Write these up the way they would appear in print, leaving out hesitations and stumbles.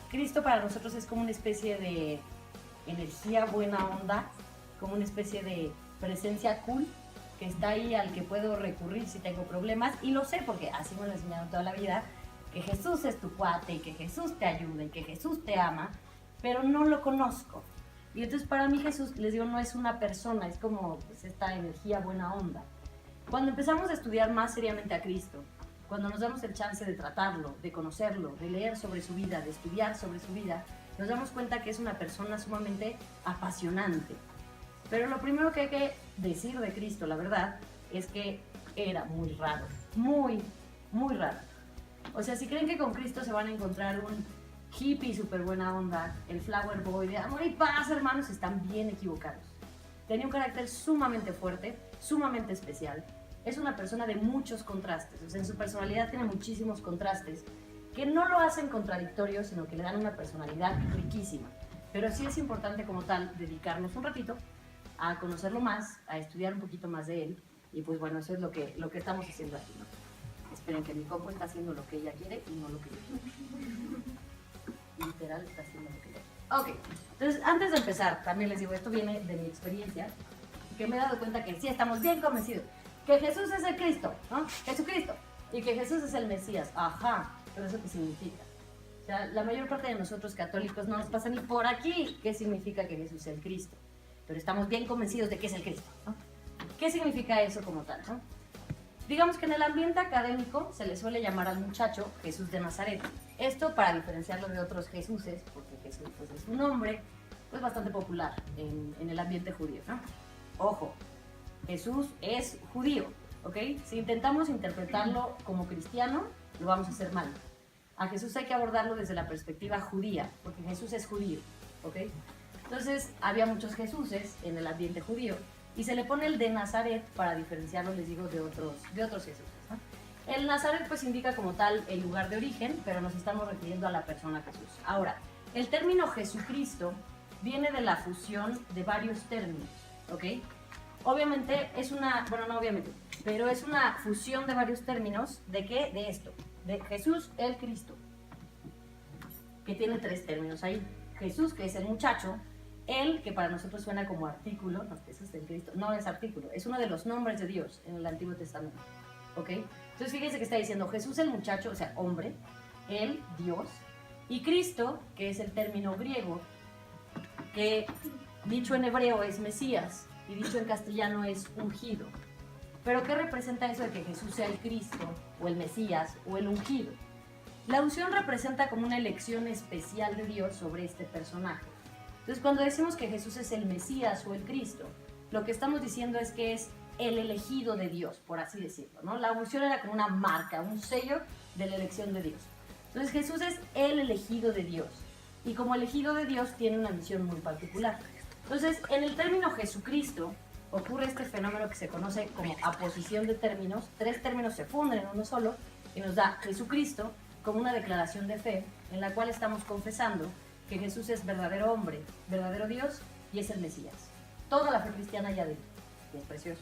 Cristo para nosotros es como una especie de energía buena onda, como una especie de presencia cool que está ahí al que puedo recurrir si tengo problemas, y lo sé porque así me lo enseñaron toda la vida, que Jesús es tu cuate y que Jesús te ayuda y que Jesús te ama, pero no lo conozco. Y entonces para mí Jesús, les digo, no es una persona, es como pues, esta energía buena onda. Cuando empezamos a estudiar más seriamente a Cristo, cuando nos damos el chance de tratarlo, de conocerlo, de leer sobre su vida, de estudiar sobre su vida, nos damos cuenta que es una persona sumamente apasionante. Pero lo primero que hay que decir de Cristo, la verdad, es que era muy raro, muy, muy raro. O sea, si creen que con Cristo se van a encontrar un hippie súper buena onda, el flower boy de amor y paz, hermanos, están bien equivocados. Tenía un carácter sumamente fuerte, sumamente especial. Es una persona de muchos contrastes, o sea, en su personalidad tiene muchísimos contrastes que no lo hacen contradictorio, sino que le dan una personalidad riquísima. Pero sí es importante como tal dedicarnos un ratito a conocerlo más, a estudiar un poquito más de él, y pues bueno, eso es lo que estamos haciendo aquí, ¿no? Esperen que mi compu está haciendo lo que ella quiere y no lo que yo quiero. Literal está haciendo lo que yo quiero. Ok, entonces antes de empezar, también les digo, esto viene de mi experiencia, que me he dado cuenta que sí estamos bien convencidos que Jesús es el Cristo, ¿no? Jesucristo, y que Jesús es el Mesías. Ajá, pero ¿eso qué significa? O sea, la mayor parte de nosotros católicos no nos pasa ni por aquí qué significa que Jesús es el Cristo, pero estamos bien convencidos de que es el Cristo, ¿no? ¿Qué significa eso como tal, no? Digamos que en el ambiente académico se le suele llamar al muchacho Jesús de Nazaret. Esto para diferenciarlo de otros Jesuses, porque Jesús pues, es un nombre pues, bastante popular en el ambiente judío, ¿no? Ojo, Jesús es judío, ¿ok? Si intentamos interpretarlo como cristiano, lo vamos a hacer mal. A Jesús hay que abordarlo desde la perspectiva judía, porque Jesús es judío, ¿ok? Entonces, había muchos Jesuses en el ambiente judío, y se le pone el de Nazaret para diferenciarlo, les digo, de otros Jesuses, ¿no? El Nazaret pues indica como tal el lugar de origen, pero nos estamos refiriendo a la persona Jesús. Ahora, el término Jesucristo viene de la fusión de varios términos, ¿ok? Obviamente es una, bueno, no obviamente, pero es una fusión de varios términos. ¿De qué? De esto, de Jesús el Cristo, que tiene tres términos ahí. Jesús, que es el muchacho; él, que para nosotros suena como artículo, no, Jesús el Cristo, no es artículo, es uno de los nombres de Dios en el Antiguo Testamento, ¿ok? Entonces fíjense que está diciendo Jesús el muchacho, o sea, hombre; él, Dios; y Cristo, que es el término griego, que dicho en hebreo es Mesías, y dicho en castellano es ungido. ¿Pero qué representa eso de que Jesús sea el Cristo, o el Mesías, o el ungido? La unción representa como una elección especial de Dios sobre este personaje. Entonces, cuando decimos que Jesús es el Mesías o el Cristo, lo que estamos diciendo es que es el elegido de Dios, por así decirlo, ¿no? La unción era como una marca, un sello de la elección de Dios. Entonces, Jesús es el elegido de Dios, y como elegido de Dios tiene una misión muy particular. Entonces, en el término Jesucristo ocurre este fenómeno que se conoce como aposición de términos. Tres términos se funden en uno solo y nos da Jesucristo como una declaración de fe en la cual estamos confesando que Jesús es verdadero hombre, verdadero Dios y es el Mesías. Toda la fe cristiana ya dentro, y es precioso.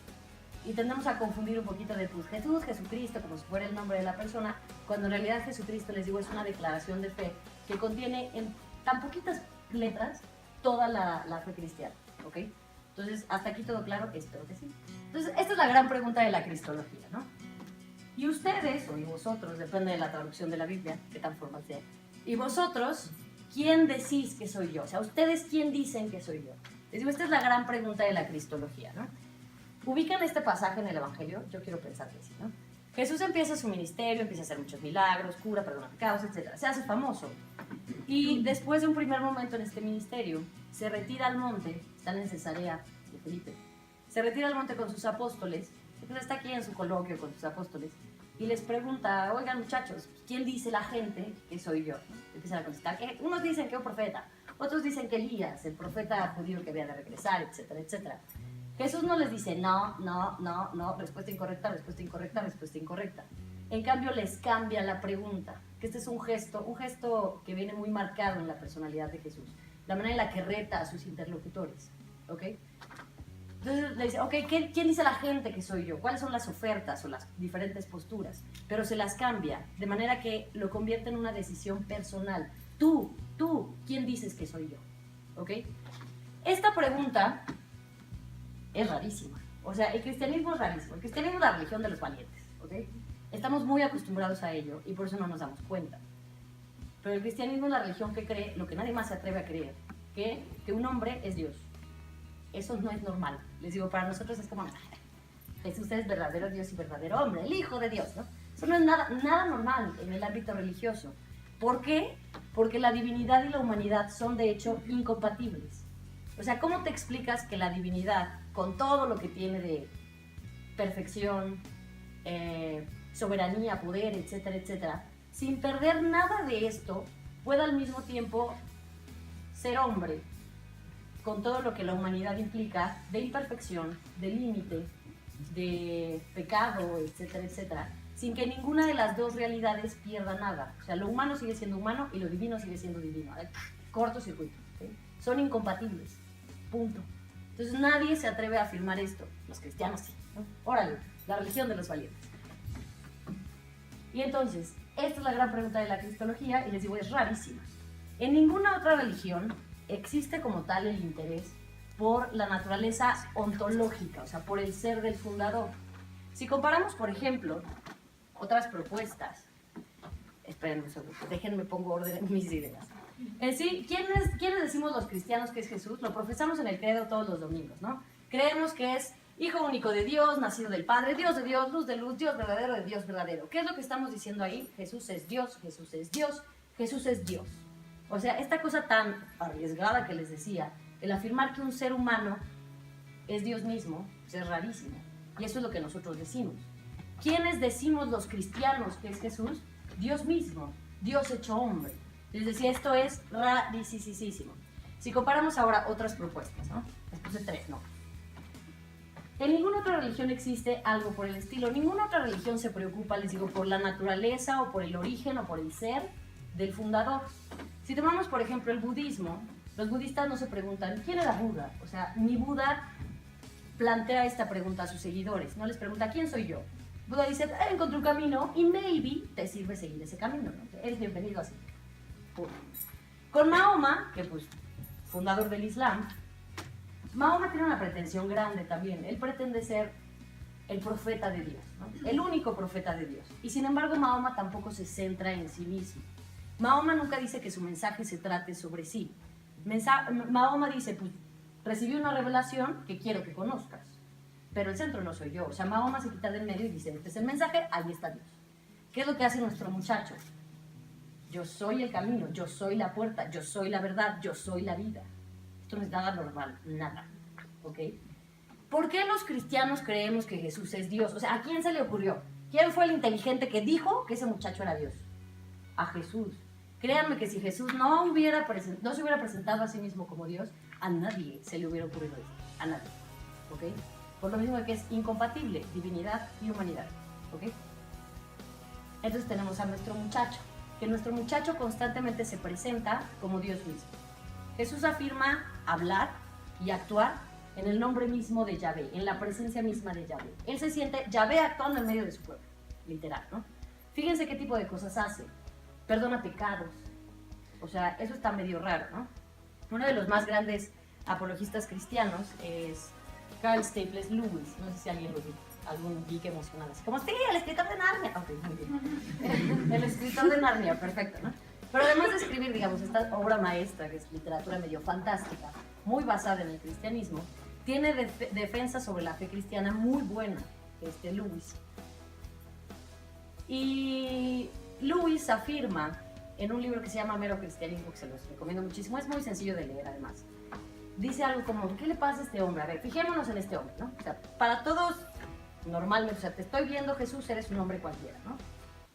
Y tendemos a confundir un poquito de pues, Jesús, Jesucristo, como si fuera el nombre de la persona, cuando en realidad Jesucristo, les digo, es una declaración de fe que contiene en tan poquitas letras toda la fe cristiana, ¿ok? Entonces, hasta aquí todo claro, espero que sí. Entonces, esta es la gran pregunta de la cristología, ¿no? Y ustedes, o y vosotros, depende de la traducción de la Biblia, que tan formal sea, y vosotros, ¿quién decís que soy yo? O sea, ¿ustedes quién dicen que soy yo? Les digo, esta es la gran pregunta de la cristología, ¿no? ¿Ubican este pasaje en el Evangelio? Yo quiero pensar que sí, ¿no? Jesús empieza su ministerio, empieza a hacer muchos milagros, cura, perdona pecados, etc. Se hace famoso. Y después de un primer momento en este ministerio, se retira al monte, están en Cesarea de Felipe, se retira al monte con sus apóstoles, entonces está aquí en su coloquio con sus apóstoles, y les pregunta, oigan muchachos, ¿quién dice la gente que soy yo? Empiezan a contestar, que unos dicen que un profeta, otros dicen que Elías, el profeta judío que había de regresar, etcétera, etcétera. Jesús no les dice no, no, no, no, respuesta incorrecta, respuesta incorrecta, respuesta incorrecta. En cambio les cambia la pregunta, que este es un gesto que viene muy marcado en la personalidad de Jesús, la manera en la que reta a sus interlocutores, ¿ok? Entonces le dice, ok, ¿quién dice la gente que soy yo? ¿Cuáles son las ofertas o las diferentes posturas? Pero se las cambia, de manera que lo convierte en una decisión personal. Tú, ¿quién dices que soy yo? ¿Ok? Esta pregunta es rarísima. O sea, el cristianismo es rarísimo. El cristianismo es la religión de los valientes, ¿ok? Estamos muy acostumbrados a ello y por eso no nos damos cuenta. Pero el cristianismo es la religión que cree lo que nadie más se atreve a creer, que un hombre es Dios. Eso no es normal. Les digo, para nosotros es como, Jesús es verdadero Dios y verdadero hombre, el Hijo de Dios, ¿no? Eso no es nada normal en el ámbito religioso. ¿Por qué? Porque la divinidad y la humanidad son de hecho incompatibles. O sea, ¿cómo te explicas que la divinidad, con todo lo que tiene de perfección, soberanía, poder, etcétera, etcétera, sin perder nada de esto, pueda al mismo tiempo ser hombre, con todo lo que la humanidad implica de imperfección, de límite, de pecado, etcétera, etcétera, sin que ninguna de las dos realidades pierda nada? O sea, lo humano sigue siendo humano y lo divino sigue siendo divino. Cortocircuito, ¿sí? Son incompatibles. Punto. Entonces nadie se atreve a afirmar esto. Los cristianos sí, ¿no? Órale, la religión de los valientes. Y entonces, esta es la gran pregunta de la cristología y les digo, es rarísima. En ninguna otra religión existe como tal el interés por la naturaleza ontológica, o sea, por el ser del fundador. Si comparamos, por ejemplo, otras propuestas, esperen un segundo, déjenme pongo orden en mis ideas. En sí, ¿quiénes decimos los cristianos que es Jesús? Lo profesamos en el credo todos los domingos, ¿no? Creemos que es Hijo único de Dios, nacido del Padre, Dios de Dios, luz de luz, Dios verdadero de Dios verdadero. ¿Qué es lo que estamos diciendo ahí? Jesús es Dios, Jesús es Dios, Jesús es Dios. O sea, esta cosa tan arriesgada que les decía, el afirmar que un ser humano es Dios mismo, pues es rarísimo. Y eso es lo que nosotros decimos. ¿Quiénes decimos los cristianos que es Jesús? Dios mismo, Dios hecho hombre. Les decía, esto es rarísimo. Si comparamos ahora otras propuestas, ¿no? Les puse 3, ¿no? En ninguna otra religión existe algo por el estilo. Ninguna otra religión se preocupa, les digo, por la naturaleza o por el origen o por el ser del fundador. Si tomamos, por ejemplo, el budismo, los budistas no se preguntan, ¿quién era Buda? O sea, ni Buda plantea esta pregunta a sus seguidores. No les pregunta, ¿quién soy yo? Buda dice, encontré un camino y maybe te sirve seguir ese camino, ¿no? Eres bienvenido así. Con Mahoma, que pues fundador del Islam, Mahoma tiene una pretensión grande también. Él pretende ser el profeta de Dios, ¿no? El único profeta de Dios. Y sin embargo, Mahoma tampoco se centra en sí mismo. Mahoma nunca dice que su mensaje se trate sobre sí. Mahoma dice, pues, recibí una revelación que quiero que conozcas, pero el centro no soy yo. O sea, Mahoma se quita del medio y dice, este es el mensaje, ahí está Dios. ¿Qué es lo que hace nuestro muchacho? Yo soy el camino, yo soy la puerta, yo soy la verdad, yo soy la vida. Esto no es nada normal, nada, ¿ok? ¿Por qué los cristianos creemos que Jesús es Dios? O sea, ¿a quién se le ocurrió? ¿Quién fue el inteligente que dijo que ese muchacho era Dios? A Jesús. Créanme que si Jesús no se hubiera presentado a sí mismo como Dios, a nadie se le hubiera ocurrido esto, a nadie, ¿ok? Por lo mismo que es incompatible, divinidad y humanidad, ¿ok? Entonces tenemos a nuestro muchacho, que nuestro muchacho constantemente se presenta como Dios mismo. Jesús afirma hablar y actuar en el nombre mismo de Yahvé, en la presencia misma de Yahvé. Él se siente Yahvé actuando en medio de su pueblo, literal, ¿no? Fíjense qué tipo de cosas hace. Perdona pecados. O sea, eso está medio raro, ¿no? Uno de los más grandes apologistas cristianos es Carl Staples Lewis. No sé si alguien lo vio, algún geek emocionado. Así como, sí, el escritor de Narnia. Ok, muy bien. El escritor de Narnia, perfecto, ¿no? Pero además de escribir, digamos, esta obra maestra, que es literatura medio fantástica, muy basada en el cristianismo, tiene defensa sobre la fe cristiana muy buena, Lewis. Y Lewis afirma en un libro que se llama Mero Cristianismo, que se los recomiendo muchísimo, es muy sencillo de leer además. Dice algo como, ¿qué le pasa a este hombre? A ver, fijémonos en este hombre, ¿no? O sea, para todos, normalmente, o sea, te estoy viendo, Jesús, eres un hombre cualquiera, ¿no?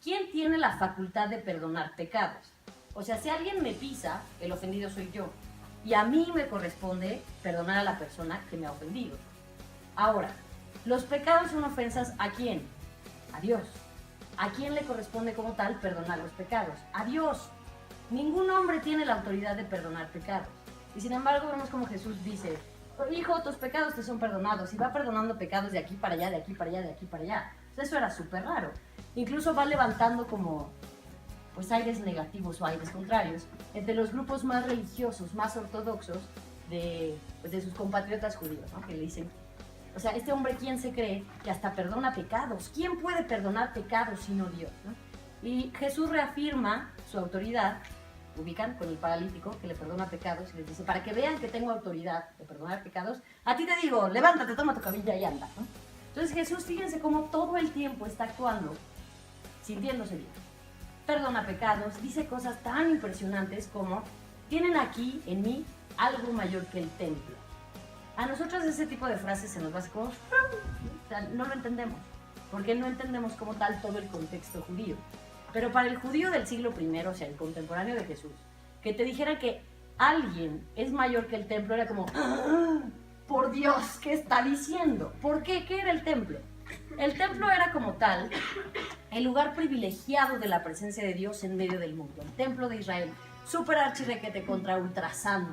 ¿Quién tiene la facultad de perdonar pecados? O sea, si alguien me pisa, el ofendido soy yo. Y a mí me corresponde perdonar a la persona que me ha ofendido. Ahora, los pecados son ofensas ¿a quién? A Dios. ¿A quién le corresponde como tal perdonar los pecados? A Dios. Ningún hombre tiene la autoridad de perdonar pecados. Y sin embargo vemos como Jesús dice, hijo, tus pecados te son perdonados. Y va perdonando pecados de aquí para allá, de aquí para allá, de aquí para allá. O sea, eso era súper raro. Incluso va levantando como pues aires negativos o aires contrarios entre los grupos más religiosos, más ortodoxos de sus compatriotas judíos, ¿no? Que le dicen, o sea, este hombre, ¿quién se cree que hasta perdona pecados? ¿Quién puede perdonar pecados sino Dios, ¿no? Y Jesús reafirma su autoridad, ubican con el paralítico que le perdona pecados y les dice, para que vean que tengo autoridad de perdonar pecados, a ti te digo, levántate, toma tu camilla y anda, ¿no? Entonces Jesús, fíjense cómo todo el tiempo está actuando, sintiéndose bien. Perdona pecados, dice cosas tan impresionantes como, tienen aquí en mí algo mayor que el templo. A nosotros ese tipo de frases se nos va así como, o sea, no lo entendemos, porque no entendemos como tal todo el contexto judío. Pero para el judío del siglo I, o sea, el contemporáneo de Jesús, que te dijera que alguien es mayor que el templo era como, ¡ah! Por Dios, ¿qué está diciendo? ¿Por qué? ¿Qué era el templo? El templo era como tal el lugar privilegiado de la presencia de Dios en medio del mundo. El templo de Israel, súper archirrequete contra ultrasanto.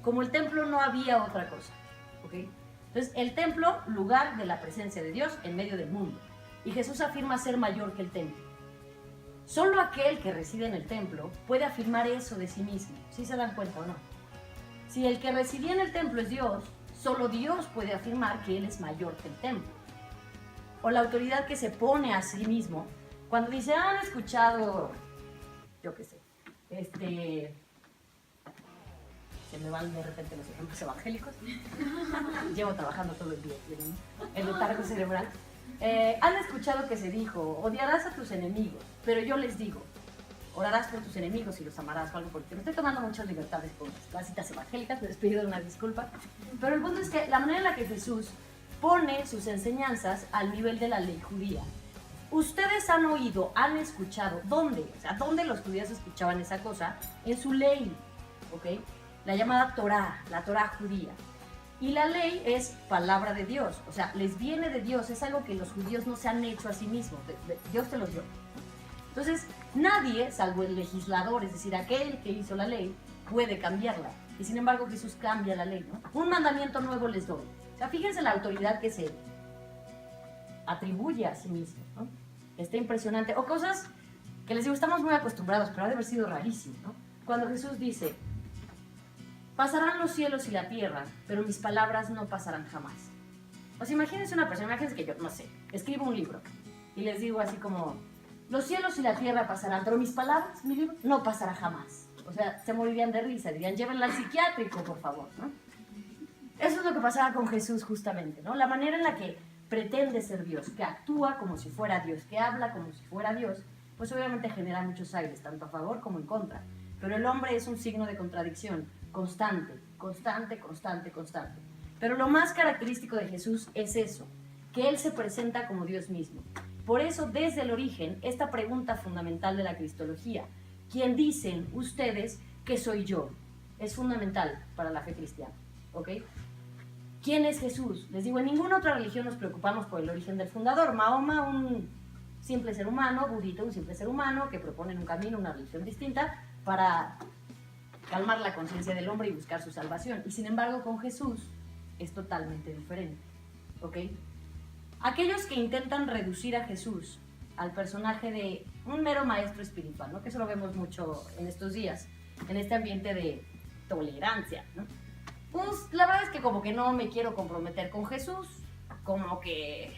Como el templo no había otra cosa, ¿ok? Entonces, el templo, lugar de la presencia de Dios en medio del mundo. Y Jesús afirma ser mayor que el templo. Solo aquel que reside en el templo puede afirmar eso de sí mismo, ¿sí se dan cuenta o no? Si el que residía en el templo es Dios, solo Dios puede afirmar que Él es mayor que el templo. O la autoridad que se pone a sí mismo, cuando dice, han escuchado, yo qué sé, se me van de repente los ejemplos evangélicos, llevo trabajando todo el día, ¿no? El letargo cerebral. Han escuchado que se dijo, odiarás a tus enemigos, pero yo les digo, orarás por tus enemigos y los amarás o algo por el estilo. Me estoy tomando muchas libertades con las citas evangélicas, les pido una disculpa, pero el punto es que la manera en la que Jesús pone sus enseñanzas al nivel de la ley judía. Ustedes han oído, han escuchado, ¿dónde? O sea, ¿dónde los judíos escuchaban esa cosa? En su ley, ¿ok? La llamada Torá, la Torá judía. Y la ley es palabra de Dios, o sea, les viene de Dios, es algo que los judíos no se han hecho a sí mismos, Dios te los dio. Entonces, nadie, salvo el legislador, es decir, aquel que hizo la ley, puede cambiarla. Y sin embargo, Jesús cambia la ley, ¿no? Un mandamiento nuevo les doy. O sea, fíjense la autoridad que se atribuye a sí mismo, ¿no? Está impresionante. O cosas que les digo, estamos muy acostumbrados, pero ha de haber sido rarísimo, ¿no? Cuando Jesús dice, pasarán los cielos y la tierra, pero mis palabras no pasarán jamás. O sea, imagínense una persona, imagínense que yo, no sé, escribo un libro y les digo así como, los cielos y la tierra pasarán, pero mis palabras, mi libro, no pasará jamás. O sea, se morirían de risa, dirían, llévenla al psiquiátrico, por favor, ¿no? Eso es lo que pasaba con Jesús justamente, ¿no? La manera en la que pretende ser Dios, que actúa como si fuera Dios, que habla como si fuera Dios, pues obviamente genera muchos aires, tanto a favor como en contra. Pero el hombre es un signo de contradicción, constante, constante, constante, constante. Pero lo más característico de Jesús es eso, que Él se presenta como Dios mismo. Por eso, desde el origen, esta pregunta fundamental de la cristología, ¿quién dicen ustedes que soy yo? Es fundamental para la fe cristiana, ¿ok? ¿Quién es Jesús? Les digo, en ninguna otra religión nos preocupamos por el origen del fundador. Mahoma, un simple ser humano, Budita, un simple ser humano, que proponen un camino, una religión distinta, para calmar la conciencia del hombre y buscar su salvación. Y sin embargo, con Jesús es totalmente diferente, ¿ok? Aquellos que intentan reducir a Jesús al personaje de un mero maestro espiritual, ¿no? Que eso lo vemos mucho en estos días, en este ambiente de tolerancia, ¿no? Pues la verdad es que como que no me quiero comprometer con Jesús, como que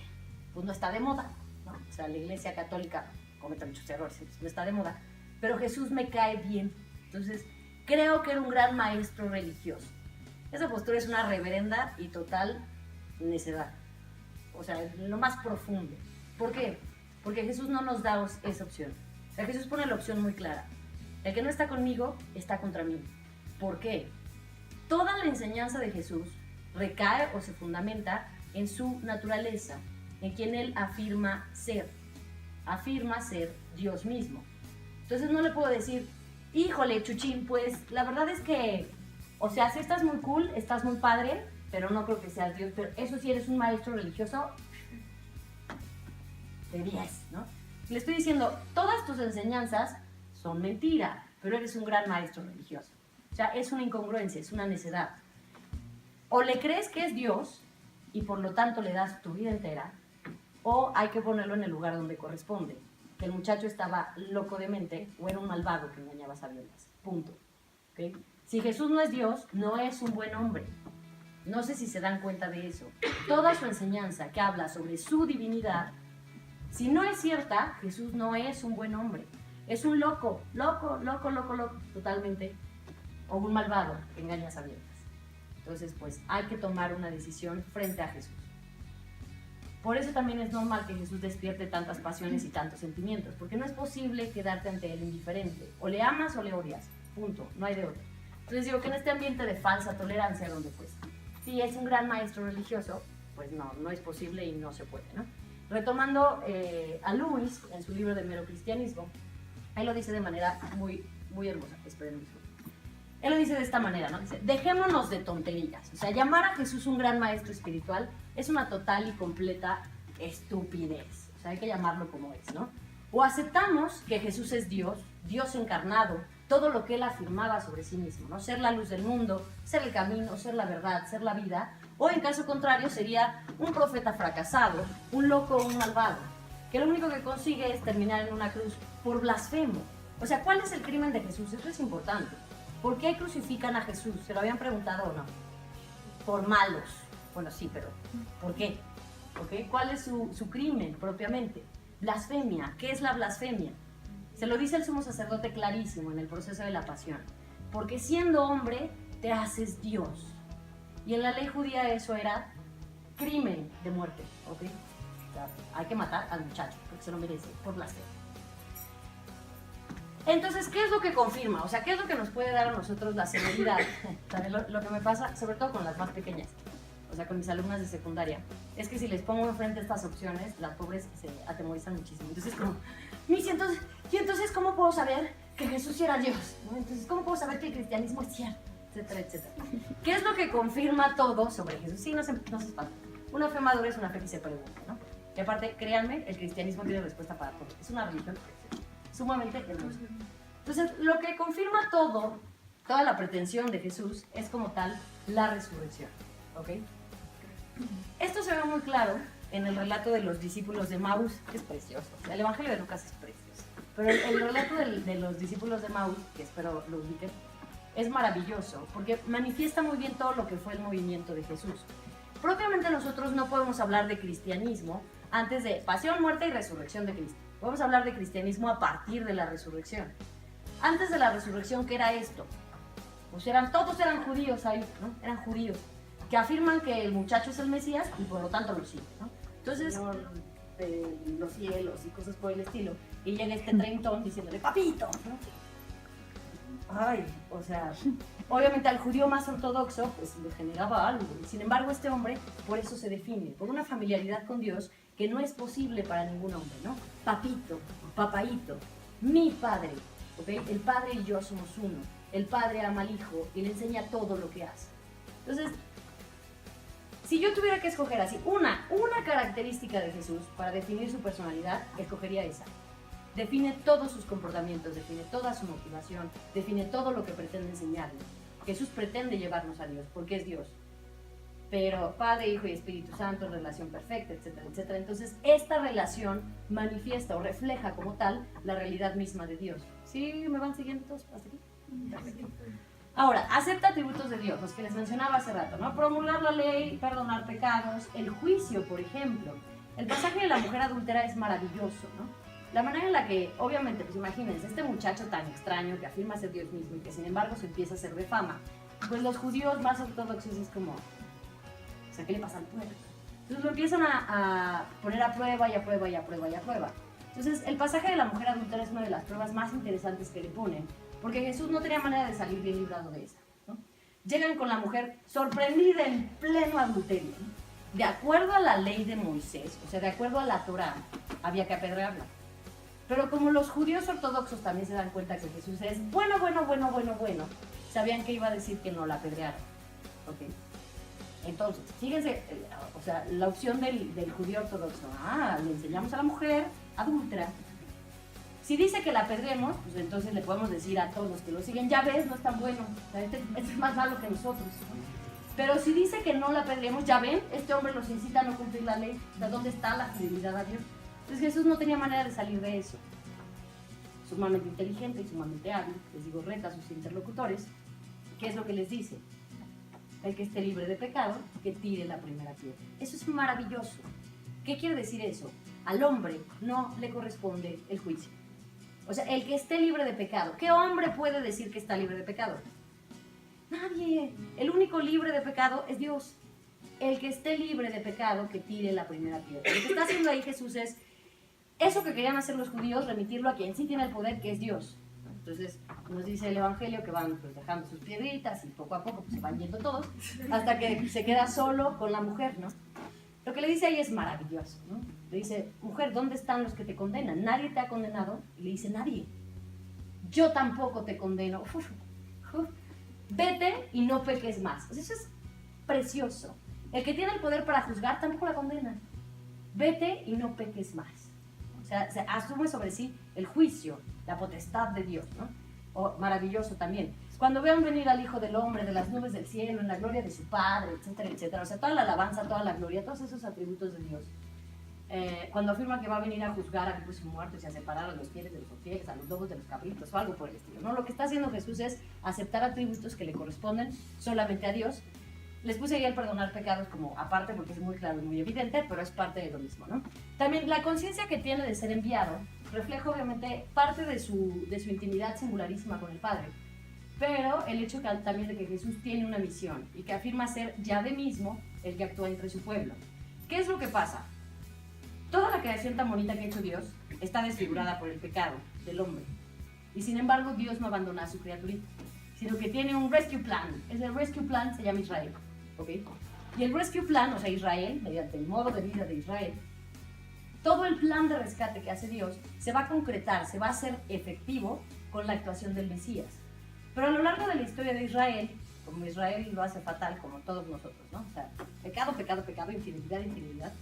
pues no está de moda, ¿no? O sea, la Iglesia Católica comete muchos errores, no está de moda, pero Jesús me cae bien, entonces creo que era un gran maestro religioso. Esa postura es una reverenda y total necedad, o sea, lo más profundo. ¿Por qué? Porque Jesús no nos da esa opción. O sea, Jesús pone la opción muy clara. El que no está conmigo, está contra mí. ¿Por qué? Toda la enseñanza de Jesús recae o se fundamenta en su naturaleza, en quien Él afirma ser Dios mismo. Entonces no le puedo decir, híjole, Chuchín, pues la verdad es que, o sea, sí estás muy cool, estás muy padre, pero no creo que seas Dios, pero eso sí eres un maestro religioso de 10, ¿no? Le estoy diciendo, todas tus enseñanzas son mentira, pero eres un gran maestro religioso. O sea, es una incongruencia, es una necedad. O le crees que es Dios y por lo tanto le das tu vida entera, o hay que ponerlo en el lugar donde corresponde. Que el muchacho estaba loco de mente o era un malvado que engañaba a sabionas. Punto. ¿Okay? Si Jesús no es Dios, no es un buen hombre. No sé si se dan cuenta de eso. Toda su enseñanza que habla sobre su divinidad, si no es cierta, Jesús no es un buen hombre. Es un loco, totalmente. O un malvado que engaña a sabiendas. Entonces, pues, hay que tomar una decisión frente a Jesús. Por eso también es normal que Jesús despierte tantas pasiones y tantos sentimientos, porque no es posible quedarte ante él indiferente. O le amas o le odias. Punto. No hay de otro. Entonces digo que en este ambiente de falsa tolerancia, donde pues, si es un gran maestro religioso, pues no es posible y no se puede, ¿no? Retomando a Lewis, en su libro de Mero Cristianismo, él lo dice de manera muy, muy hermosa. Esperen un segundo. Él lo dice de esta manera, ¿no? Dice, dejémonos de tonterías. O sea, llamar a Jesús un gran maestro espiritual es una total y completa estupidez. O sea, hay que llamarlo como es, ¿no? O aceptamos que Jesús es Dios, Dios encarnado, todo lo que él afirmaba sobre sí mismo, ¿no? Ser la luz del mundo, ser el camino, ser la verdad, ser la vida. O en caso contrario sería un profeta fracasado, un loco o un malvado, que lo único que consigue es terminar en una cruz por blasfemo. O sea, ¿cuál es el crimen de Jesús? Eso es importante. ¿Por qué crucifican a Jesús? ¿Se lo habían preguntado o no? Por malos. Bueno, sí, pero ¿por qué? ¿Okay? ¿Cuál es su crimen propiamente? Blasfemia. ¿Qué es la blasfemia? Se lo dice el sumo sacerdote clarísimo en el proceso de la pasión. Porque siendo hombre, te haces Dios. Y en la ley judía eso era crimen de muerte. ¿Okay? O sea, hay que matar al muchacho, porque se lo merece, por blasfemia. Entonces, ¿qué es lo que confirma? O sea, ¿qué es lo que nos puede dar a nosotros la seguridad? También lo que me pasa, sobre todo con las más pequeñas, o sea, con mis alumnas de secundaria, es que si les pongo enfrente estas opciones, las pobres se atemorizan muchísimo. Entonces, como, Miss, entonces, ¿cómo puedo saber que Jesús era Dios? ¿No? Entonces, ¿cómo puedo saber que el cristianismo es cierto? Etcétera, etcétera. ¿Qué es lo que confirma todo sobre Jesús? Sí, no se espanta. Una fe madura es una fe que se pregunta, ¿no? Y aparte, créanme, el cristianismo tiene respuesta para todo. Es una religión sumamente hermosa. Entonces, lo que confirma toda la pretensión de Jesús es como tal la resurrección, ¿ok? Esto se ve muy claro en el relato de los discípulos de Maús, que es precioso. O sea, el Evangelio de Lucas es precioso. Pero el relato de los discípulos de Maús, que espero lo ubiquen, es maravilloso porque manifiesta muy bien todo lo que fue el movimiento de Jesús. Propiamente nosotros no podemos hablar de cristianismo antes de pasión, muerte y resurrección de Cristo. Podemos hablar de cristianismo a partir de la resurrección. Antes de la resurrección, ¿qué era esto? Pues todos eran judíos ahí, ¿no? Eran judíos que afirman que el muchacho es el Mesías y por lo tanto lo siguen, ¿no? Entonces, los cielos y cosas por el estilo. Y llega este treintón diciéndole, papito, ¿no? Ay, o sea, obviamente al judío más ortodoxo pues le generaba algo. Y sin embargo, este hombre por eso se define, por una familiaridad con Dios que no es posible para ningún hombre, ¿no? Papito, papaíto, mi padre, ¿ok? El padre y yo somos uno. El padre ama al hijo y le enseña todo lo que hace. Entonces, si yo tuviera que escoger así una característica de Jesús para definir su personalidad, escogería esa. Define todos sus comportamientos, define toda su motivación, define todo lo que pretende enseñarnos. Jesús pretende llevarnos a Dios, porque es Dios. Pero Padre, Hijo y Espíritu Santo, relación perfecta, etcétera, etcétera. Entonces, esta relación manifiesta o refleja como tal la realidad misma de Dios. ¿Sí me van siguiendo todos hasta aquí? Perfecto. Ahora, acepta atributos de Dios, los que les mencionaba hace rato, ¿no? Promulgar la ley, perdonar pecados, el juicio, por ejemplo. El pasaje de la mujer adúltera es maravilloso, ¿no? La manera en la que, obviamente, pues imagínense, este muchacho tan extraño que afirma ser Dios mismo y que sin embargo se empieza a hacer de fama, pues los judíos más ortodoxos es como, o sea, ¿qué le pasa al pueblo? Entonces lo empiezan a poner a prueba y a prueba y a prueba y a prueba. Entonces el pasaje de la mujer adúltera es una de las pruebas más interesantes que le ponen, porque Jesús no tenía manera de salir bien librado de esa, ¿no? Llegan con la mujer sorprendida en pleno adulterio, ¿no? De acuerdo a la ley de Moisés, o sea, de acuerdo a la Torá, había que apedrearla. Pero como los judíos ortodoxos también se dan cuenta que Jesús es bueno, sabían que iba a decir que no la apedrearan. ¿Okay? Entonces, fíjense, o sea, la opción del judío ortodoxo, le enseñamos a la mujer adúltera. Si dice que la apedremos, pues entonces le podemos decir a todos los que lo siguen, ya ves, no es tan bueno, este es más malo que nosotros. Pero si dice que no la apedreemos, ya ven, este hombre los incita a no cumplir la ley. ¿De dónde está la fidelidad a Dios? Entonces Jesús no tenía manera de salir de eso. Sumamente inteligente y sumamente hábil, les digo, reta a sus interlocutores. ¿Qué es lo que les dice? El que esté libre de pecado, que tire la primera piedra. Eso es maravilloso. ¿Qué quiere decir eso? Al hombre no le corresponde el juicio. O sea, el que esté libre de pecado. ¿Qué hombre puede decir que está libre de pecado? Nadie. El único libre de pecado es Dios. El que esté libre de pecado, que tire la primera piedra. Lo que está haciendo ahí Jesús es eso que querían hacer los judíos, remitirlo a quien sí tiene el poder, que es Dios. Entonces nos dice el Evangelio que van pues, dejando sus piedritas y poco a poco pues, se van yendo todos, hasta que se queda solo con la mujer, ¿no? Lo que le dice ahí es maravilloso, ¿no? Le dice, mujer, ¿dónde están los que te condenan? ¿Nadie te ha condenado? Y le dice, nadie. Yo tampoco te condeno. Vete y no peques más. Pues eso es precioso. El que tiene el poder para juzgar tampoco la condena. Vete y no peques más. O sea, se asume sobre sí el juicio, la potestad de Dios, ¿no? Oh, maravilloso también. Cuando vean venir al Hijo del Hombre de las nubes del cielo, en la gloria de su Padre, etcétera, etcétera. O sea, toda la alabanza, toda la gloria, todos esos atributos de Dios. Cuando afirma que va a venir a juzgar a vivos y muertos y a separar a los fieles de los infieles, a los lobos de los cabritos o algo por el estilo, ¿no? Lo que está haciendo Jesús es aceptar atributos que le corresponden solamente a Dios. Les puse ahí el perdonar pecados como aparte porque es muy claro y muy evidente, pero es parte de lo mismo, ¿no? También la conciencia que tiene de ser enviado refleja obviamente parte de su intimidad singularísima con el Padre, pero el hecho también de que Jesús tiene una misión y que afirma ser Yahvé mismo el que actúa entre su pueblo. ¿Qué es lo que pasa? Toda la creación tan bonita que ha hecho Dios está desfigurada por el pecado del hombre. Y sin embargo, Dios no abandona a su criaturita, sino que tiene un rescue plan. Ese rescue plan se llama Israel. ¿Okay? Y el rescue plan, o sea, Israel, mediante el modo de vida de Israel, todo el plan de rescate que hace Dios se va a concretar, se va a hacer efectivo con la actuación del Mesías. Pero a lo largo de la historia de Israel, como Israel lo hace fatal, como todos nosotros, ¿no? O sea, pecado, pecado, pecado, infidelidad, infidelidad.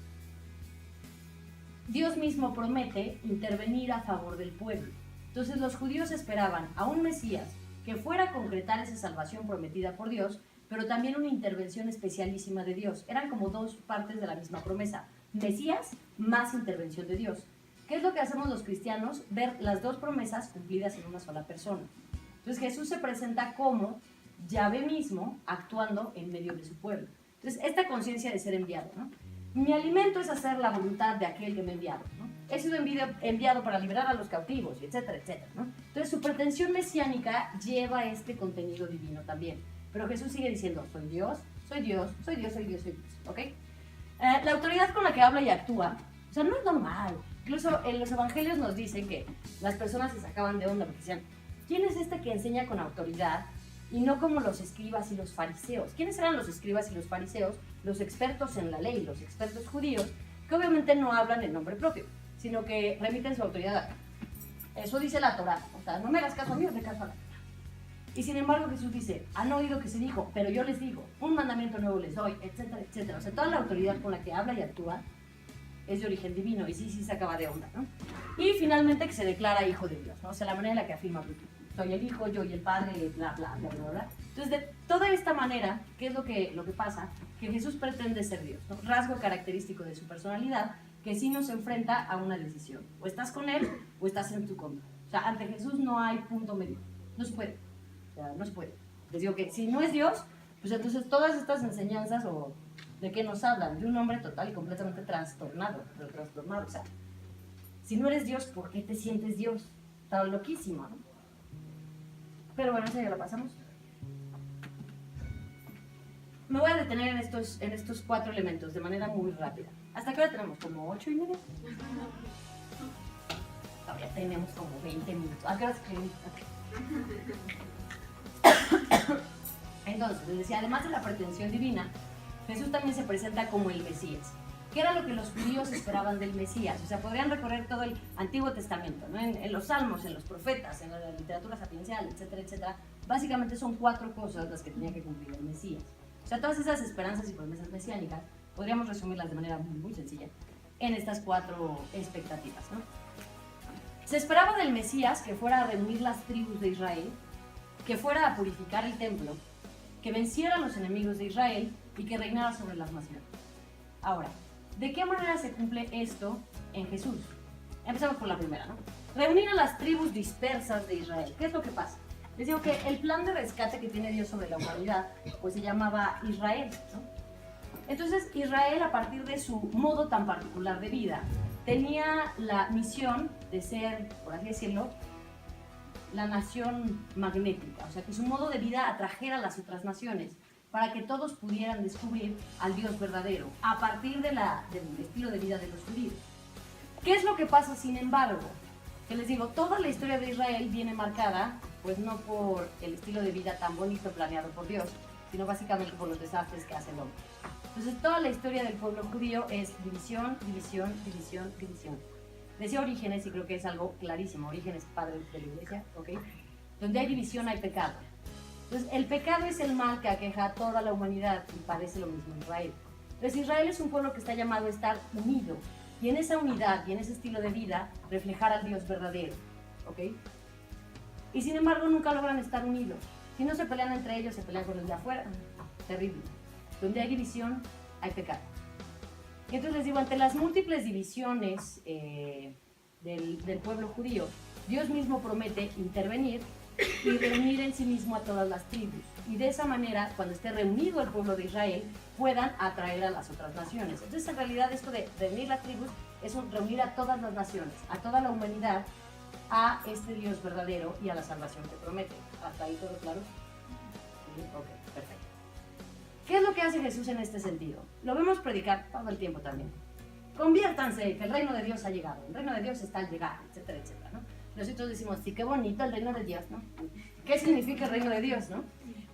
Dios mismo promete intervenir a favor del pueblo. Entonces los judíos esperaban a un Mesías que fuera a concretar esa salvación prometida por Dios, pero también una intervención especialísima de Dios. Eran como dos partes de la misma promesa. Mesías más intervención de Dios. ¿Qué es lo que hacemos los cristianos? Ver las dos promesas cumplidas en una sola persona. Entonces Jesús se presenta como Yahvé mismo actuando en medio de su pueblo. Entonces esta conciencia de ser enviado, ¿no? Mi alimento es hacer la voluntad de aquel que me ha enviado, ¿no? He sido enviado para liberar a los cautivos, etcétera, etcétera, ¿no? Entonces su pretensión mesiánica lleva este contenido divino también. Pero Jesús sigue diciendo, soy Dios, soy Dios, soy Dios, soy Dios, soy Dios, ¿ok? La autoridad con la que habla y actúa, o sea, no es normal. Incluso en los evangelios nos dicen que las personas se sacaban de onda porque decían, ¿quién es este que enseña con autoridad y no como los escribas y los fariseos? ¿Quiénes eran los escribas y los fariseos? Los expertos en la ley, los expertos judíos, que obviamente no hablan en nombre propio, sino que remiten su autoridad a eso dice la Torá. O sea, no me hagas caso a mí, hazme caso a la Torá. Y sin embargo Jesús dice, han oído que se dijo, pero yo les digo, un mandamiento nuevo les doy, etcétera, etcétera. O sea, toda la autoridad con la que habla y actúa es de origen divino y sí se acaba de onda, ¿no? Y finalmente que se declara hijo de Dios, ¿no? O sea, la manera en la que afirma, soy el hijo, yo y el padre, bla, bla, bla, bla, bla. Entonces, de toda esta manera, ¿qué es lo que pasa? Que Jesús pretende ser Dios, ¿no? Rasgo característico de su personalidad, que sí nos enfrenta a una decisión. O estás con Él o estás en tu contra. O sea, ante Jesús no hay punto medio. No se puede. O sea, no se puede. Les digo que si no es Dios, pues entonces todas estas enseñanzas o de qué nos hablan, de un hombre total y completamente trastornado, pero trastornado. O sea, si no eres Dios, ¿por qué te sientes Dios? Está loquísimo, ¿no? Pero bueno, eso ya lo pasamos. Me voy a detener en estos 4 elementos de manera muy rápida. ¿Hasta qué hora tenemos? ¿Como 8:30? Todavía tenemos como 20 minutos. ¿A qué hora se escribimos? Entonces, les decía, además de la pretensión divina, Jesús también se presenta como el Mesías. ¿Qué era lo que los judíos esperaban del Mesías? O sea, podrían recorrer todo el Antiguo Testamento, ¿no? En los Salmos, en los profetas, en la literatura sapiencial, etcétera, etcétera. Básicamente son 4 cosas las que tenía que cumplir el Mesías. O sea, todas esas esperanzas y promesas mesiánicas, podríamos resumirlas de manera muy, muy sencilla en estas 4 expectativas, ¿no? Se esperaba del Mesías que fuera a reunir las tribus de Israel, que fuera a purificar el templo, que venciera a los enemigos de Israel y que reinara sobre las naciones. Ahora, ¿de qué manera se cumple esto en Jesús? Empezamos por la primera, ¿no? Reunir a las tribus dispersas de Israel. ¿Qué es lo que pasa? Les digo que el plan de rescate que tiene Dios sobre la humanidad, pues se llamaba Israel, ¿no? Entonces, Israel, a partir de su modo tan particular de vida, tenía la misión de ser, por así decirlo, la nación magnética, o sea, que su modo de vida atrajera a las otras naciones para que todos pudieran descubrir al Dios verdadero a partir del estilo de vida de los judíos. ¿Qué es lo que pasa, sin embargo? Que les digo, toda la historia de Israel viene marcada, pues no por el estilo de vida tan bonito planeado por Dios, sino básicamente por los desastres que hace el hombre. Entonces, toda la historia del pueblo judío es división, división, división, división. Decía Orígenes, y creo que es algo clarísimo, Orígenes, padre de la iglesia, ¿ok? Donde hay división hay pecado. Entonces, el pecado es el mal que aqueja a toda la humanidad y parece lo mismo en Israel. Entonces, Israel es un pueblo que está llamado a estar unido, y en esa unidad y en ese estilo de vida reflejar al Dios verdadero, ¿ok? Y sin embargo, nunca logran estar unidos. Si no se pelean entre ellos, se pelean con los de afuera. Terrible. Donde hay división, hay pecado. Y entonces les digo, ante las múltiples divisiones del pueblo judío, Dios mismo promete intervenir y reunir en sí mismo a todas las tribus. Y de esa manera, cuando esté reunido el pueblo de Israel, puedan atraer a las otras naciones. Entonces, en realidad, esto de reunir las tribus es reunir a todas las naciones, a toda la humanidad, a este Dios verdadero y a la salvación que promete. ¿Hasta ahí todo claro? Sí, ok, perfecto. ¿Qué es lo que hace Jesús en este sentido? Lo vemos predicar todo el tiempo también. Conviértanse, que el reino de Dios ha llegado, el reino de Dios está al llegar, etcétera, etcétera, ¿no? Nosotros decimos, sí, qué bonito el reino de Dios, ¿no? ¿Qué significa el reino de Dios, no?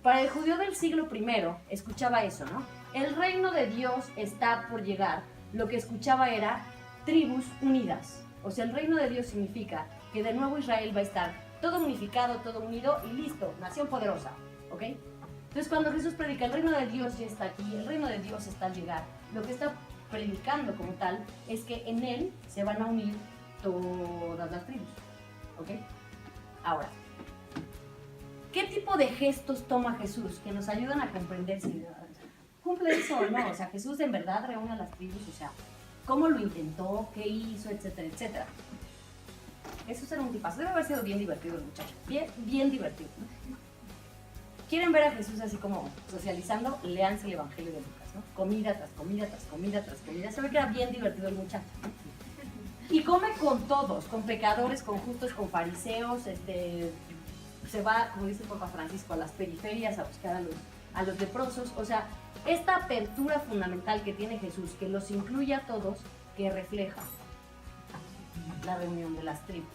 Para el judío del siglo I, escuchaba eso, ¿no? El reino de Dios está por llegar. Lo que escuchaba era tribus unidas. O sea, el reino de Dios significa que de nuevo Israel va a estar todo unificado, todo unido y listo, nación poderosa, ¿ok? Entonces, cuando Jesús predica, el reino de Dios ya está aquí, el reino de Dios está al llegar, lo que está predicando como tal es que en él se van a unir todas las tribus, ¿ok? Ahora, ¿qué tipo de gestos toma Jesús que nos ayudan a comprender si cumple eso o no? O sea, Jesús en verdad reúne a las tribus, o sea, ¿cómo lo intentó? ¿Qué hizo? Etcétera, etcétera. Jesús era un tipazo, debe haber sido bien divertido el muchacho, bien divertido, ¿no? ¿Quieren ver a Jesús así como socializando? Léanse el Evangelio de Lucas, ¿no? Comida tras comida, tras comida, tras comida. Se ve que era bien divertido el muchacho, ¿no? Y come con todos, con pecadores, con justos, con fariseos, se va, como dice el Papa Francisco, a las periferias a buscar a los leprosos. O sea, esta apertura fundamental que tiene Jesús, que los incluye a todos, que refleja la reunión de las tribus,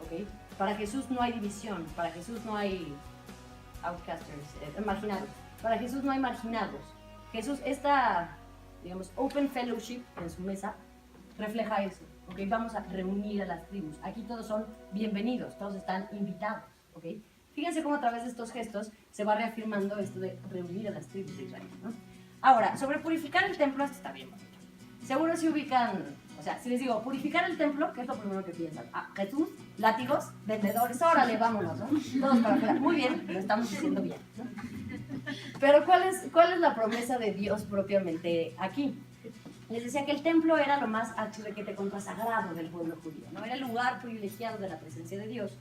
¿ok? Para Jesús no hay división, para Jesús no hay outcasters, marginados. Para Jesús no hay marginados. Jesús, esta, digamos, open fellowship en su mesa, refleja eso, ¿ok? Vamos a reunir a las tribus. Aquí todos son bienvenidos, todos están invitados, ¿ok? Fíjense cómo a través de estos gestos se va reafirmando esto de reunir a las tribus de Israel, ¿no? Ahora, sobre purificar el templo, esto está bien bonito. Seguro si ubican, o sea, si les digo purificar el templo, ¿qué es lo primero que piensan? Ah, Jesús, látigos, vendedores, órale, vámonos, ¿no? Todos para afuera. Muy bien, lo estamos haciendo bien, ¿no? Pero ¿cuál es la promesa de Dios propiamente aquí? Les decía que el templo era lo más archirequete consagrado del pueblo judío, ¿no? Era el lugar privilegiado de la presencia de Dios.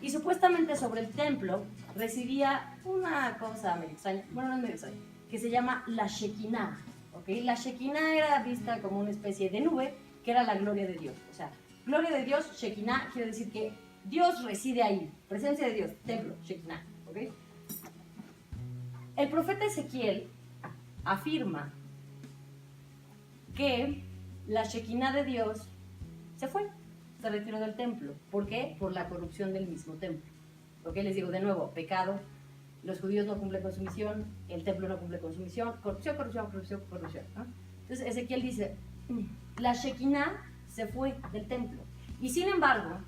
Y supuestamente sobre el templo residía una cosa medio extraña, bueno, no es medio extraña, que se llama la Shekinah, ¿ok? La Shekinah era vista como una especie de nube que era la gloria de Dios. O sea, gloria de Dios, Shekinah, quiere decir que Dios reside ahí, presencia de Dios, templo, Shekinah, ¿ok? El profeta Ezequiel afirma que la Shekinah de Dios se fue, se retiró del templo. ¿Por qué? Por la corrupción del mismo templo. ¿Ok? Les digo de nuevo, pecado, los judíos no cumplen con su misión, el templo no cumple con su misión, corrupción, corrupción, corrupción, corrupción, ¿no? Entonces Ezequiel dice, la Shekinah se fue del templo. Y sin embargo,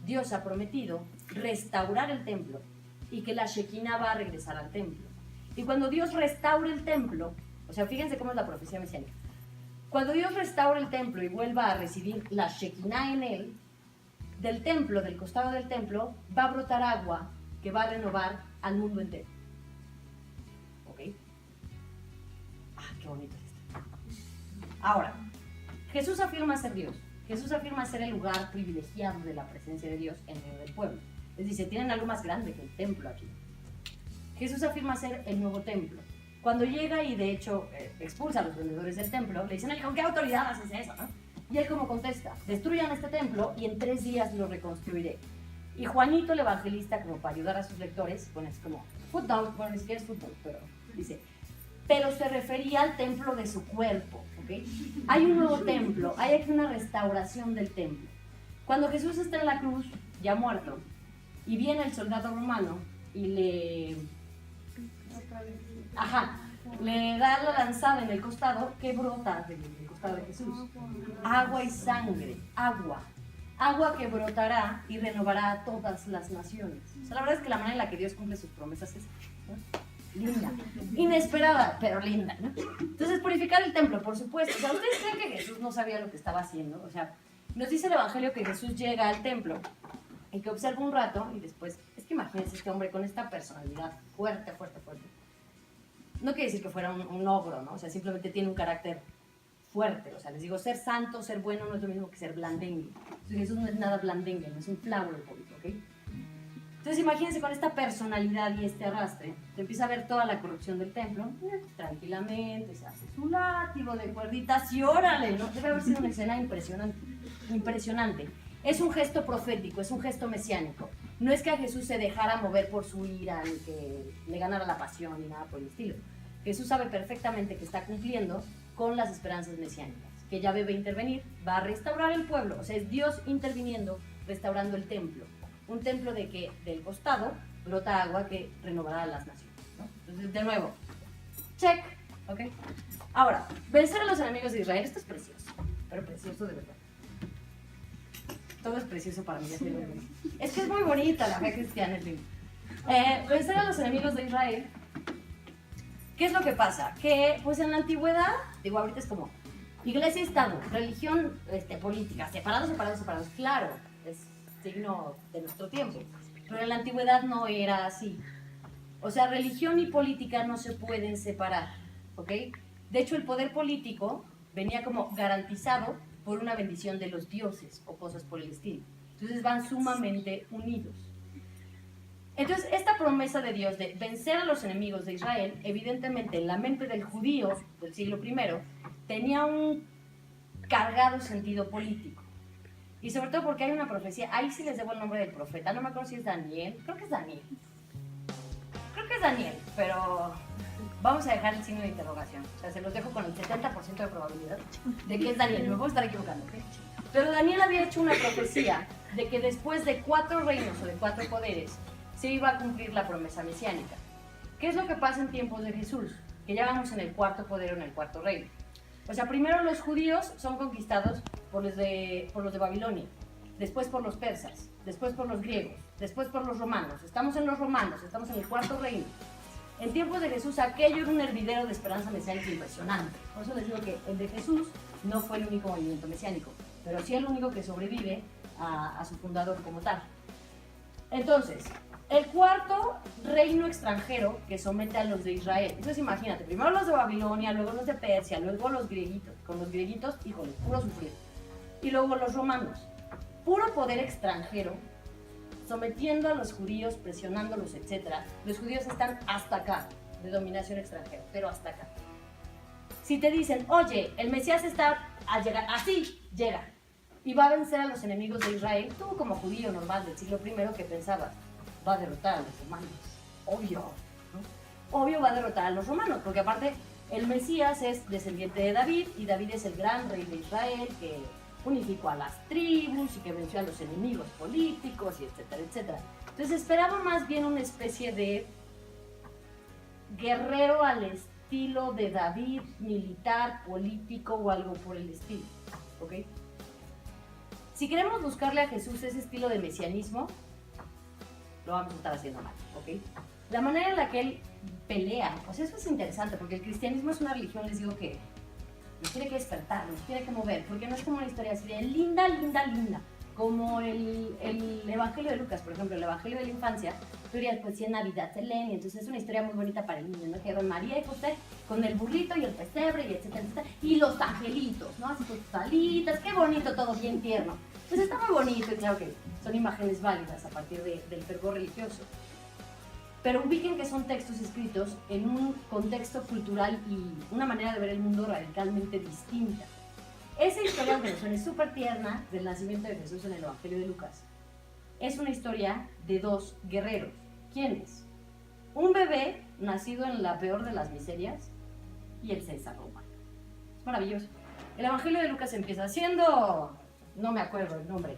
Dios ha prometido restaurar el templo y que la Shekinah va a regresar al templo. Y cuando Dios restaure el templo, o sea, fíjense cómo es la profecía mesiánica. Cuando Dios restaure el templo y vuelva a residir la Shekinah en él, del templo, del costado del templo, va a brotar agua que va a renovar al mundo entero. ¿ok? Ah, qué bonito es esto. Ahora, Jesús afirma ser Dios. Jesús afirma ser el lugar privilegiado de la presencia de Dios en medio del pueblo. Les dice, tienen algo más grande que el templo aquí. Jesús afirma ser el nuevo templo. Cuando llega y de hecho expulsa a los vendedores del templo, le dicen, ¿con qué autoridad haces eso? ¿No? Y él como contesta, destruyan este templo y en 3 días lo reconstruiré. Y Juanito el evangelista, como para ayudar a sus lectores, pone así como, footnote, bueno, ni siquiera es footnote, pero dice, pero se refería al templo de su cuerpo, ¿ok? Hay un nuevo templo, hay aquí una restauración del templo. Cuando Jesús está en la cruz, ya muerto, y viene el soldado romano y le da la lanzada en el costado, ¿qué brota del costado de Jesús? Agua y sangre, agua que brotará y renovará a todas las naciones. O sea, la verdad es que la manera en la que Dios cumple sus promesas es, ¿no?, linda, inesperada, pero linda, ¿no? Entonces, purificar el templo, por supuesto. O sea, ¿ustedes creen que Jesús no sabía lo que estaba haciendo? O sea, nos dice el Evangelio que Jesús llega al templo y que observa un rato y después, es que imagínense este hombre con esta personalidad fuerte. No quiere decir que fuera un ogro, ¿no? O sea, simplemente tiene un carácter fuerte. O sea, les digo, ser santo, ser bueno no es lo mismo que ser blandengue. Entonces, Jesús no es nada blandengue, no es un flower boy, ¿ok? Entonces imagínense con esta personalidad y este arrastre, te empieza a ver toda la corrupción del templo, tranquilamente, se hace su látigo de cuerditas y órale, ¿no? Debe haber sido una escena impresionante. Es un gesto profético, es un gesto mesiánico. No es que a Jesús se dejara mover por su ira, ni que le ganara la pasión, ni nada por el estilo. Jesús sabe perfectamente que está cumpliendo con las esperanzas mesiánicas, que Yahvé va a intervenir, va a restaurar el pueblo, o sea, es Dios interviniendo, restaurando el templo. Un templo de que del costado brota agua que renovará a las naciones, ¿no? Entonces, de nuevo, check, ¿ok? Ahora, vencer a los enemigos de Israel, esto es precioso, pero precioso de verdad. Todo es precioso para mí, es que es muy bonita la fe cristiana, es lindo. Vencer a los enemigos de Israel, ¿qué es lo que pasa? Que, pues en la antigüedad, digo, ahorita es como iglesia y Estado, religión, política, separados, claro, es signo de nuestro tiempo, pero en la antigüedad no era así. O sea, religión y política no se pueden separar, ¿ok? De hecho, el poder político venía como garantizado por una bendición de los dioses o cosas por el estilo. Entonces van sumamente unidos. Entonces, esta promesa de Dios de vencer a los enemigos de Israel, evidentemente en la mente del judío del siglo I, tenía un cargado sentido político. Y sobre todo porque hay una profecía, ahí sí les debo el nombre del profeta, no me acuerdo si es Daniel, creo que es Daniel, pero vamos a dejar el signo de interrogación, o sea, se los dejo con el 70% de probabilidad de que es Daniel, me puedo estar equivocando, ¿ok? Pero Daniel había hecho una profecía de que después de 4 reinos o de 4 poderes se iba a cumplir la promesa mesiánica. ¿Qué es lo que pasa en tiempos de Jesús? Que ya vamos en el 4º poder o en el 4º reino. O sea, primero los judíos son conquistados por los de Babilonia, después por los persas, después por los griegos, después por los romanos. Estamos en los romanos, estamos en el 4º reino. En tiempos de Jesús aquello era un hervidero de esperanza mesiánica impresionante. Por eso les digo que el de Jesús no fue el único movimiento mesiánico, pero sí el único que sobrevive a su fundador como tal. Entonces, el 4º reino extranjero que somete a los de Israel. Entonces imagínate, primero los de Babilonia, luego los de Persia, luego los grieguitos. Con los grieguitos, híjole, puro sufrir. Y luego los romanos. Puro poder extranjero, sometiendo a los judíos, presionándolos, etc. Los judíos están hasta acá, de dominación extranjera, pero hasta acá. Si te dicen, oye, el Mesías está a llegar, así llega, y va a vencer a los enemigos de Israel, tú como judío normal del siglo I, ¿qué pensabas? Va a derrotar a los romanos, obvio, ¿no? Obvio va a derrotar a los romanos, porque aparte el Mesías es descendiente de David, y David es el gran rey de Israel, que unificó a las tribus, y que venció a los enemigos políticos, y etcétera, etcétera. Entonces esperaba más bien una especie de guerrero al estilo de David, militar, político, o algo por el estilo, ¿ok? Si queremos buscarle a Jesús ese estilo de mesianismo, lo vamos a estar haciendo mal, ¿ok? La manera en la que él pelea, o sea, eso es interesante, porque el cristianismo es una religión, les digo, que nos tiene que despertar, nos tiene que mover, porque no es como una historia así de linda, linda, linda. como el Evangelio de Lucas, por ejemplo, el Evangelio de la infancia, tú dirías, pues sí, en Navidad se leen, y entonces es una historia muy bonita para el niño, ¿no? Que don María y José con el burrito y el pesebre y etcétera, etcétera, y los angelitos, ¿no? Así con sus alitas, qué bonito todo, bien tierno. Entonces está muy bonito y claro que son imágenes válidas a partir del fervor religioso. Pero ubiquen que son textos escritos en un contexto cultural y una manera de ver el mundo radicalmente distinta. Esa historia, aunque nos suene súper tierna, del nacimiento de Jesús en el Evangelio de Lucas, es una historia de dos guerreros. ¿Quiénes? Un bebé nacido en la peor de las miserias y el César romano. Es maravilloso. El Evangelio de Lucas empieza siendo, no me acuerdo el nombre,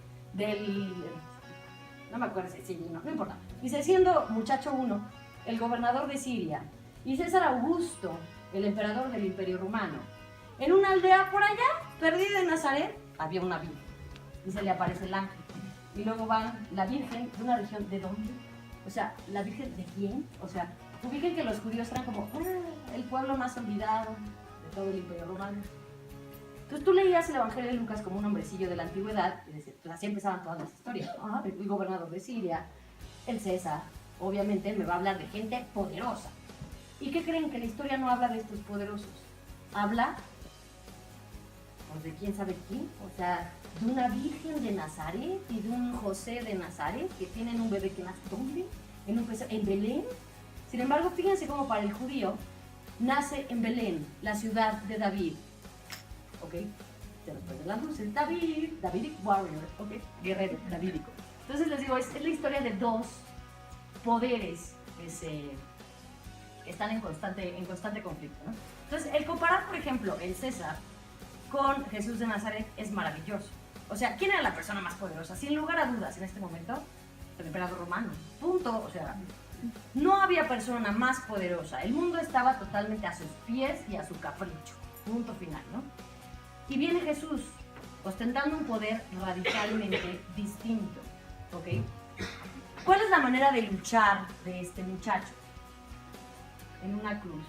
no me acuerdo si no importa. Dice, siendo muchacho uno, el gobernador de Siria, y César Augusto, el emperador del Imperio Romano. En una aldea por allá, perdida en Nazaret, había una virgen. Y se le aparece el ángel. Y luego va la virgen de una región, ¿de dónde? O sea, ¿la virgen de quién? O sea, ubiquen que los judíos eran como el pueblo más olvidado de todo el Imperio Romano. Entonces tú leías el Evangelio de Lucas como un hombrecillo de la antigüedad, y decías, pues así empezaban todas las historias. ¿No? El gobernador de Siria, el César, obviamente me va a hablar de gente poderosa. ¿Y qué creen? Que la historia no habla de estos poderosos. Habla pues, de quién sabe quién, o sea, de una virgen de Nazaret y de un José de Nazaret que tienen un bebé que nace ¿dónde? En Belén. Sin embargo, fíjense cómo para el judío nace en Belén, la ciudad de David. ¿Ok? Se nos ponen las luces. Davidic warrior, ¿ok? Guerrero, davídico. Entonces les digo, es la historia de dos poderes que están en constante conflicto, ¿no? Entonces, el comparar, por ejemplo, el César con Jesús de Nazaret es maravilloso. O sea, ¿quién era la persona más poderosa? Sin lugar a dudas, en este momento, el emperador romano. Punto. O sea, no había persona más poderosa. El mundo estaba totalmente a sus pies y a su capricho. Punto final, ¿no? Y viene Jesús, ostentando un poder radicalmente distinto, ¿ok? ¿Cuál es la manera de luchar de este muchacho? En una cruz.